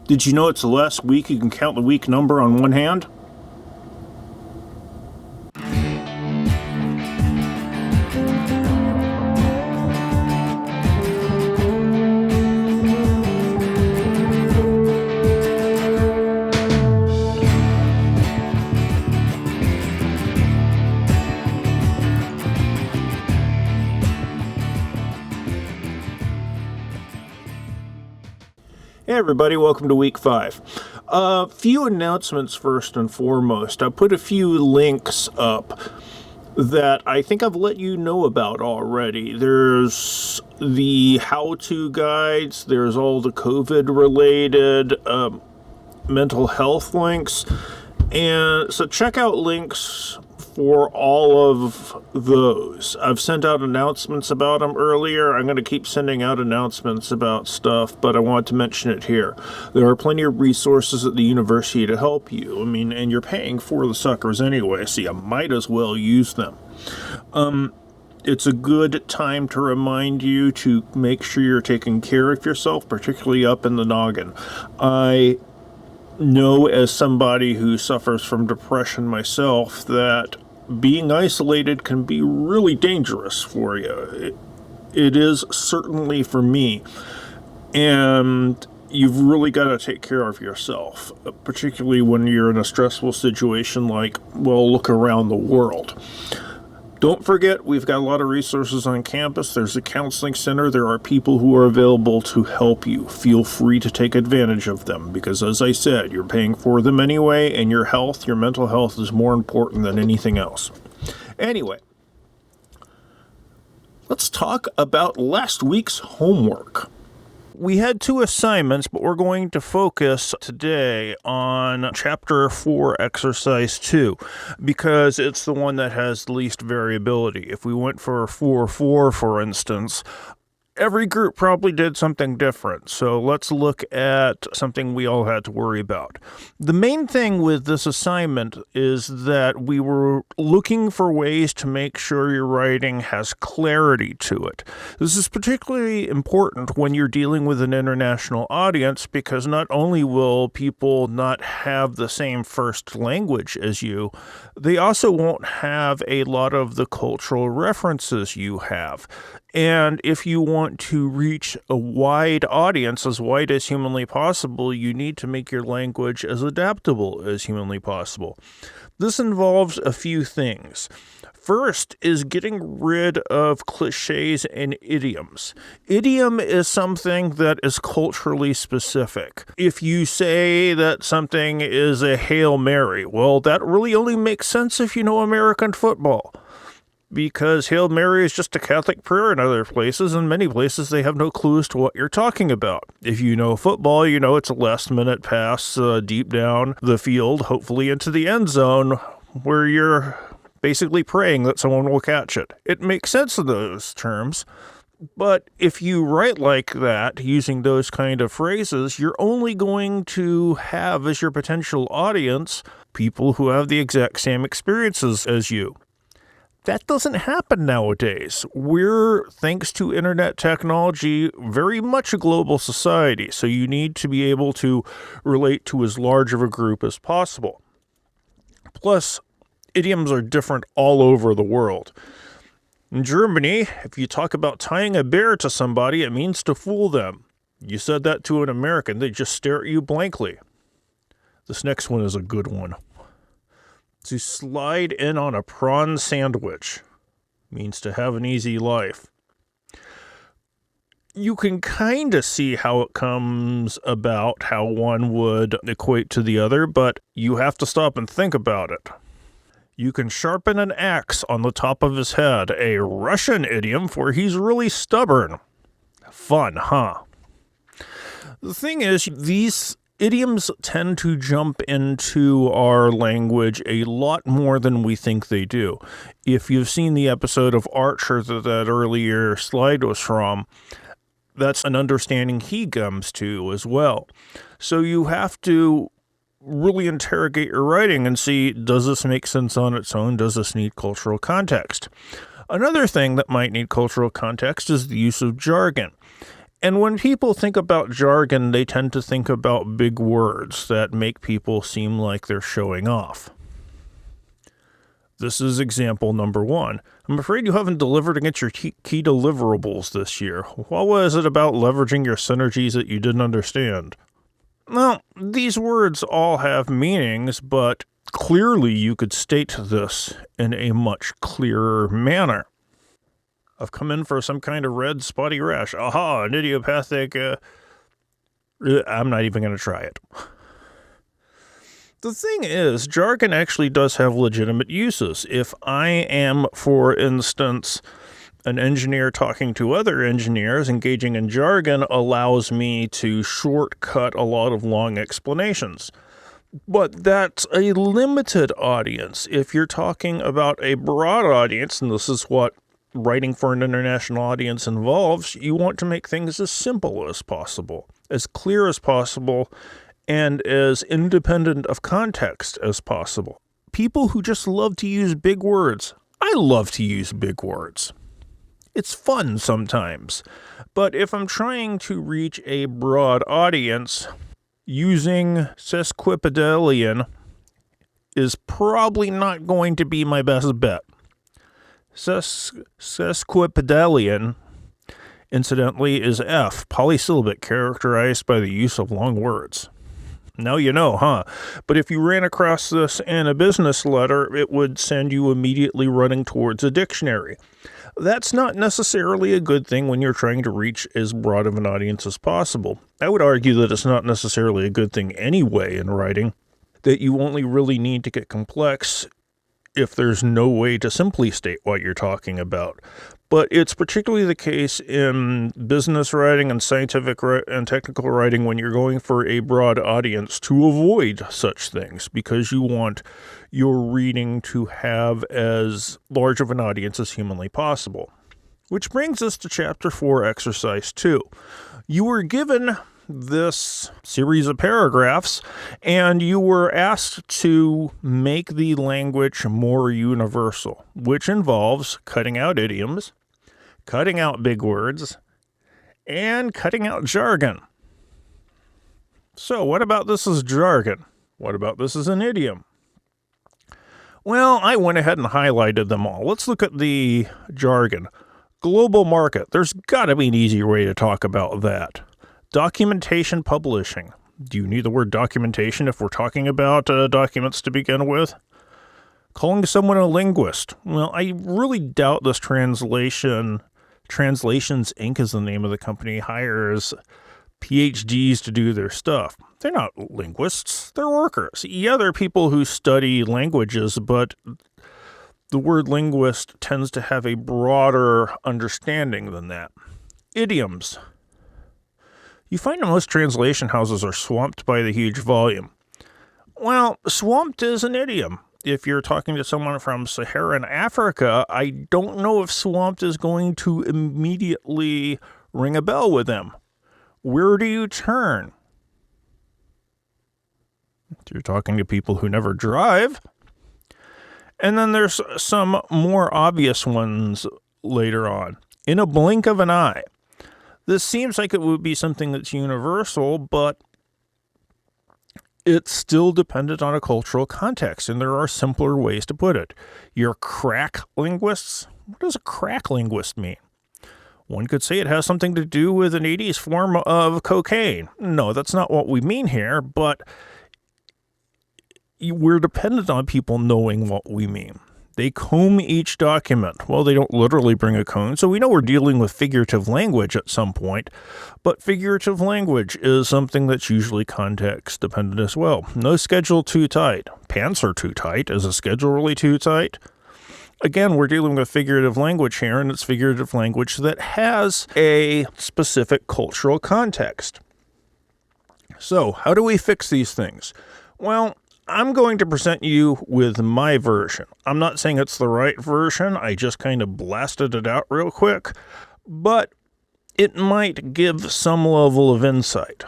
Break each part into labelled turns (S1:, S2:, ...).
S1: Did you know it's the last week you can count the week number on one hand? Hey everybody, welcome to week 5. A few announcements first and foremost. I put a few links up that I think I've let you know about already. There's the how-to guides, there's all the COVID-related mental health links, and so check out links for all of those. I've sent out announcements about them earlier. I'm going to keep sending out announcements about stuff, but I want to mention it here. There are plenty of resources at the university to help you. I mean, and you're paying for the suckers anyway, so you might as well use them. It's a good time to remind you to make sure you're taking care of yourself, particularly up in the noggin. I know, as somebody who suffers from depression myself, that being isolated can be really dangerous for you. It is certainly for me. And you've really got to take care of yourself, particularly when you're in a stressful situation like, well, look around the world. Don't forget, we've got a lot of resources on campus. There's a counseling center. There are people who are available to help you. Feel free to take advantage of them because, as I said, you're paying for them anyway, and your health, your mental health, is more important than anything else. Anyway, let's talk about last week's homework. We had 2 assignments, but we're going to focus today on Chapter 4, Exercise 2, because it's the one that has the least variability. If we went for 4-4, for instance, every group probably did something different, so let's look at something we all had to worry about. The main thing with this assignment is that we were looking for ways to make sure your writing has clarity to it. This is particularly important when you're dealing with an international audience because not only will people not have the same first language as you, they also won't have a lot of the cultural references you have. And if you want to reach a wide audience, as wide as humanly possible, you need to make your language as adaptable as humanly possible. This involves a few things. First is getting rid of cliches and idioms. Idiom is something that is culturally specific. If you say that something is a Hail Mary, well, that really only makes sense if you know American football. Because Hail Mary is just a Catholic prayer in other places, and many places they have no clue as to what you're talking about. If you know football, you know it's a last-minute pass deep down the field, hopefully into the end zone, where you're basically praying that someone will catch it. It makes sense in those terms, but if you write like that, using those kind of phrases, you're only going to have as your potential audience people who have the exact same experiences as you. That doesn't happen nowadays. We're, thanks to internet technology, very much a global society, so you need to be able to relate to as large of a group as possible. Plus, idioms are different all over the world. In Germany, if you talk about tying a bear to somebody, it means to fool them. You said that to an American, they just stare at you blankly. This next one is a good one. To slide in on a prawn sandwich means to have an easy life. You can kind of see how it comes about, how one would equate to the other, but you have to stop and think about it. You can sharpen an axe on the top of his head, a Russian idiom for he's really stubborn. Fun, huh? The thing is, these idioms tend to jump into our language a lot more than we think they do. If you've seen the episode of Archer that earlier slide was from, that's an understanding he comes to as well. So you have to really interrogate your writing and see, does this make sense on its own? Does this need cultural context? Another thing that might need cultural context is the use of jargon. And when people think about jargon, they tend to think about big words that make people seem like they're showing off. This is example number 1. I'm afraid you haven't delivered against your key deliverables this year. What was it about leveraging your synergies that you didn't understand? Well, these words all have meanings, but clearly you could state this in a much clearer manner. I've come in for some kind of red spotty rash. Aha, an idiopathic... I'm not even going to try it. The thing is, jargon actually does have legitimate uses. If I am, for instance, an engineer talking to other engineers, engaging in jargon allows me to shortcut a lot of long explanations. But that's a limited audience. If you're talking about a broad audience, and this is what writing for an international audience involves, you want to make things as simple as possible, as clear as possible, and as independent of context as possible. People who just love to use big words. I love to use big words. It's fun sometimes. But if I'm trying to reach a broad audience, using sesquipedalian is probably not going to be my best bet. Sesquipedalian, incidentally, is F, polysyllabic, characterized by the use of long words. Now you know, huh? But if you ran across this in a business letter, it would send you immediately running towards a dictionary. That's not necessarily a good thing when you're trying to reach as broad of an audience as possible. I would argue that it's not necessarily a good thing anyway in writing, that you only really need to get complex if there's no way to simply state what you're talking about. But it's particularly the case in business writing and scientific and technical writing when you're going for a broad audience to avoid such things, because you want your reading to have as large of an audience as humanly possible. Which brings us to Chapter 4, Exercise 2. You were given this series of paragraphs, and you were asked to make the language more universal, which involves cutting out idioms, cutting out big words, and cutting out jargon. So what about this as jargon? What about this as an idiom? Well, I went ahead and highlighted them all. Let's look at the jargon. Global market. There's got to be an easier way to talk about that. Documentation publishing. Do you need the word documentation if we're talking about documents to begin with? Calling someone a linguist. Well, I really doubt this Translations Inc. is the name of the company, hires PhDs to do their stuff. They're not linguists. They're workers. Yeah, they're people who study languages, but the word linguist tends to have a broader understanding than that. Idioms. You find that most translation houses are swamped by the huge volume. Well, swamped is an idiom. If you're talking to someone from Saharan Africa, I don't know if swamped is going to immediately ring a bell with them. Where do you turn? If you're talking to people who never drive. And then there's some more obvious ones later on. In a blink of an eye. This seems like it would be something that's universal, but it's still dependent on a cultural context, and there are simpler ways to put it. You're crack linguists? What does a crack linguist mean? One could say it has something to do with an 80s form of cocaine. No, that's not what we mean here, but we're dependent on people knowing what we mean. They comb each document. Well, they don't literally bring a comb, so we know we're dealing with figurative language at some point, but figurative language is something that's usually context dependent as well. No schedule too tight. Pants are too tight. Is a schedule really too tight? Again, we're dealing with figurative language here, and it's figurative language that has a specific cultural context. So, how do we fix these things? Well, I'm going to present you with my version. I'm not saying it's the right version. I just kind of blasted it out real quick, but it might give some level of insight.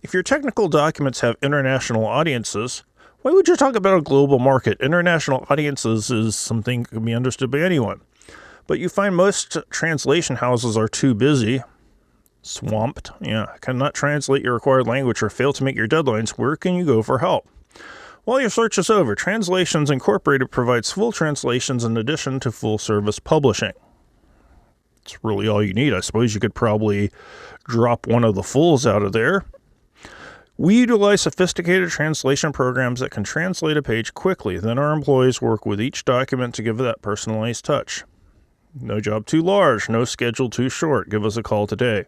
S1: If your technical documents have international audiences, why would you talk about a global market? International audiences is something that can be understood by anyone. But you find most translation houses are too busy Swamped? Yeah. Cannot translate your required language or fail to meet your deadlines. Where can you go for help? While your search is over, Translations Incorporated provides full translations in addition to full-service publishing. It's really all you need. I suppose you could probably drop one of the fulls out of there. We utilize sophisticated translation programs that can translate a page quickly. Then our employees work with each document to give it that personalized touch. No job too large, no schedule too short. Give us a call today.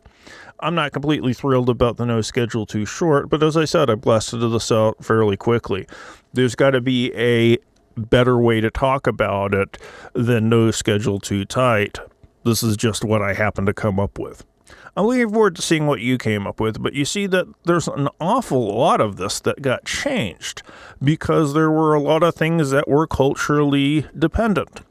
S1: I'm not completely thrilled about the no schedule too short, but as I said, I blasted this out fairly quickly. There's got to be a better way to talk about it than no schedule too tight. This is just what I happen to come up with. I'm looking forward to seeing what you came up with, but you see that there's an awful lot of this that got changed because there were a lot of things that were culturally dependent.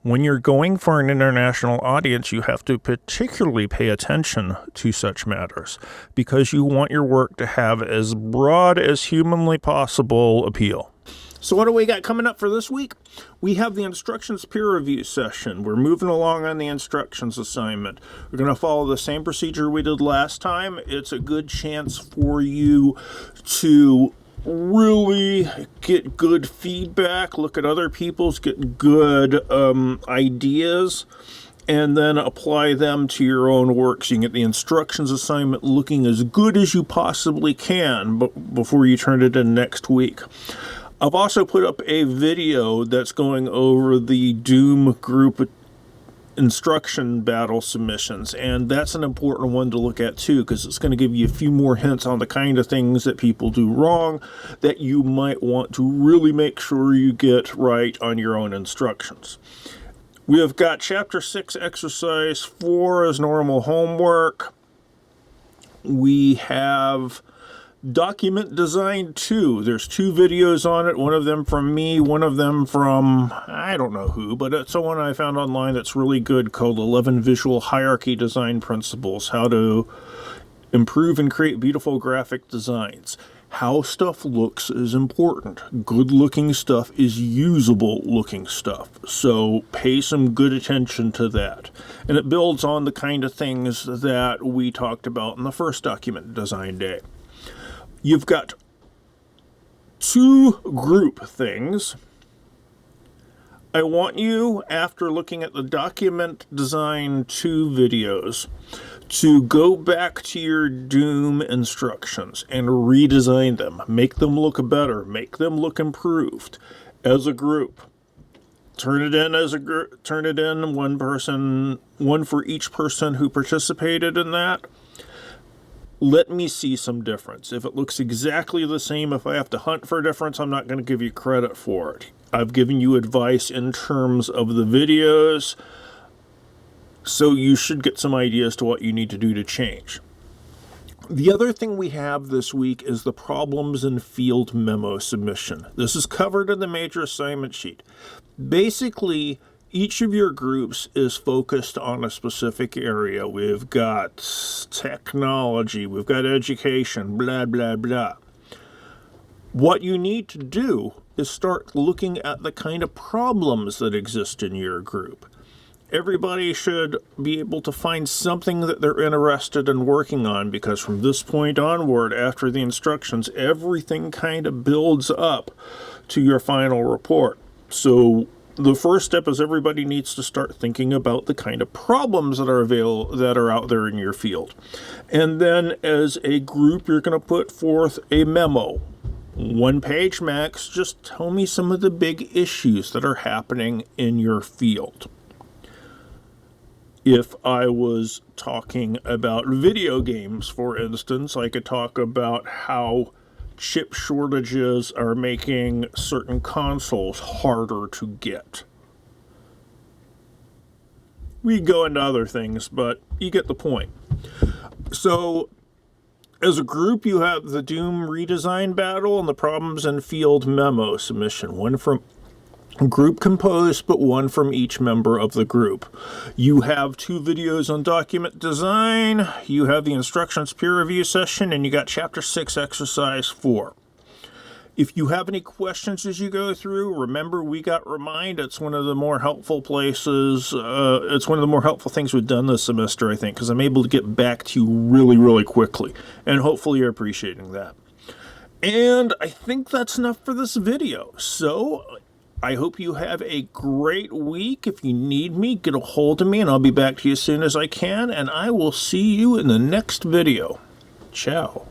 S1: When you're going for an international audience, you have to particularly pay attention to such matters because you want your work to have as broad as humanly possible appeal. So what do we got coming up for this week? We have the instructions peer review session. We're moving along on the instructions assignment. We're going to follow the same procedure we did last time. It's a good chance for you to really get good feedback, look at other people's, get good ideas, and then apply them to your own work so you can get the instructions assignment looking as good as you possibly can before you turn it in next week. I've also put up a video that's going over the Doom group instruction battle submissions, and that's an important one to look at too because it's going to give you a few more hints on the kind of things that people do wrong that you might want to really make sure you get right on your own instructions. We have got Chapter 6, Exercise 4 as normal homework. We have Document Design 2. There's 2 videos on it, one of them from me, one of them from, I don't know who, but it's the one I found online that's really good called 11 Visual Hierarchy Design Principles, how to improve and create beautiful graphic designs. How stuff looks is important. Good looking stuff is usable looking stuff. So pay some good attention to that. And it builds on the kind of things that we talked about in the first Document Design Day. You've got 2 group things. I want you, after looking at the Document Design 2 videos, to go back to your Doom instructions and redesign them. Make them look better. Make them look improved as a group. Turn it in as a group. Turn it in one for each person who participated in that. Let me see some difference. If it looks exactly the same, if I have to hunt for a difference, I'm not going to give you credit for it. I've given you advice in terms of the videos, so you should get some ideas to what you need to do to change. The other thing we have this week is the problems in field memo submission. This is covered in the major assignment sheet. Basically, each of your groups is focused on a specific area. We've got technology, we've got education, blah, blah, blah. What you need to do is start looking at the kind of problems that exist in your group. Everybody should be able to find something that they're interested in working on because from this point onward, after the instructions, everything kind of builds up to your final report. So the first step is everybody needs to start thinking about the kind of problems that are out there in your field. And then as a group, you're going to put forth a memo. 1 page max, just tell me some of the big issues that are happening in your field. If I was talking about video games, for instance, I could talk about how chip shortages are making certain consoles harder to get. We go into other things, but you get the point. So, as a group, you have the Doom redesign battle and the problems in field memo submission. One from group composed, but one from each member of the group. You have 2 videos on document design, you have the instructions peer review session, and you got Chapter 6, Exercise 4. If you have any questions as you go through, remember we got Remind. It's one of the more helpful places. It's one of the more helpful things we've done this semester, I think, because I'm able to get back to you really, really quickly. And hopefully you're appreciating that. And I think that's enough for this video. So I hope you have a great week. If you need me, get a hold of me and I'll be back to you as soon as I can. And I will see you in the next video. Ciao.